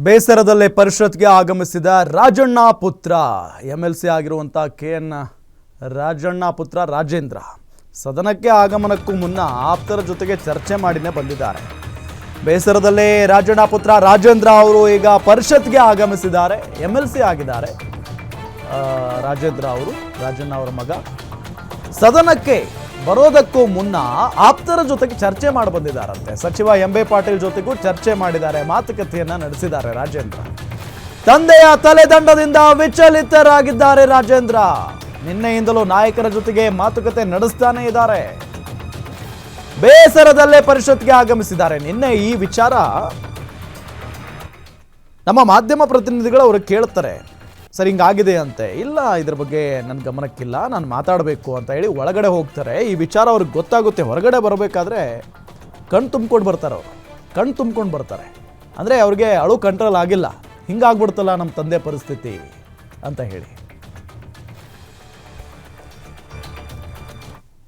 ಬೇಸರದಲ್ಲೇ ಪರಿಷತ್ಗೆ ಆಗಮಿಸಿದ ರಾಜಣ್ಣ ಪುತ್ರ ಎಂಎಲ್ಸಿ ಆಗಿರುವಂಥ ಕೆಎನ್ ರಾಜಣ್ಣ ಪುತ್ರ ರಾಜೇಂದ್ರ ಸದನಕ್ಕೆ ಆಗಮನಕ್ಕೂ ಮುನ್ನ ಆಪ್ತರ ಜೊತೆಗೆ ಚರ್ಚೆ ಮಾಡಿನೇ ಬಂದಿದ್ದಾರೆ. ಬೇಸರದಲ್ಲೇ ರಾಜಣ್ಣ ಪುತ್ರ ರಾಜೇಂದ್ರ ಅವರು ಈಗ ಪರಿಷತ್ಗೆ ಆಗಮಿಸಿದ್ದಾರೆ. ಎಂಎಲ್ಸಿ ಆಗಿದ್ದಾರೆ ರಾಜೇಂದ್ರ ಅವರು, ರಾಜಣ್ಣ ಅವರ ಮಗ. ಸದನಕ್ಕೆ ಬರೋದಕ್ಕೂ ಮುನ್ನ ಆಪ್ತರ ಜೊತೆಗೆ ಚರ್ಚೆ ಮಾಡಿ ಬಂದಿದ್ದಾರಂತೆ. ಸಚಿವ ಎಂ.ಬಿ. ಪಾಟೀಲ್ ಜೊತೆಗೂ ಚರ್ಚೆ ಮಾಡಿದ್ದಾರೆ, ಮಾತುಕತೆಯನ್ನ ನಡೆಸಿದ್ದಾರೆ ರಾಜೇಂದ್ರ. ತಂದೆಯ ತಲೆದಂಡದಿಂದ ವಿಚಲಿತರಾಗಿದ್ದಾರೆ ರಾಜೇಂದ್ರ. ನಿನ್ನೆಯಿಂದಲೂ ನಾಯಕರ ಜೊತೆಗೆ ಮಾತುಕತೆ ನಡೆಸ್ತಾನೆ ಇದ್ದಾರೆ. ಬೇಸರದಲ್ಲೇ ಪರಿಷತ್ಗೆ ಆಗಮಿಸಿದ್ದಾರೆ. ನಿನ್ನೆ ಈ ವಿಚಾರ ನಮ್ಮ ಮಾಧ್ಯಮ ಪ್ರತಿನಿಧಿಗಳು ಅವರು ಕೇಳ್ತಾರೆ, ಸರ್ ಹಿಂಗಾಗಿದೆ ಅಂತೆ. ಇಲ್ಲ, ಇದ್ರ ಬಗ್ಗೆ ನನ್ನ ಗಮನಕ್ಕಿಲ್ಲ, ನಾನು ಮಾತಾಡಬೇಕು ಅಂತ ಹೇಳಿ ಒಳಗಡೆ ಹೋಗ್ತಾರೆ. ಈ ವಿಚಾರ ಅವ್ರಿಗೆ ಗೊತ್ತಾಗುತ್ತೆ. ಹೊರಗಡೆ ಬರಬೇಕಾದ್ರೆ ಕಣ್ಣು ತುಂಬ್ಕೊಂಡು ಬರ್ತಾರೆ. ಅಂದರೆ ಅವ್ರಿಗೆ ಅಳು ಕಂಟ್ರೋಲ್ ಆಗಿಲ್ಲ, ಹಿಂಗಾಗ್ಬಿಡ್ತಲ್ಲ ನಮ್ಮ ತಂದೆ ಪರಿಸ್ಥಿತಿ ಅಂತ ಹೇಳಿ.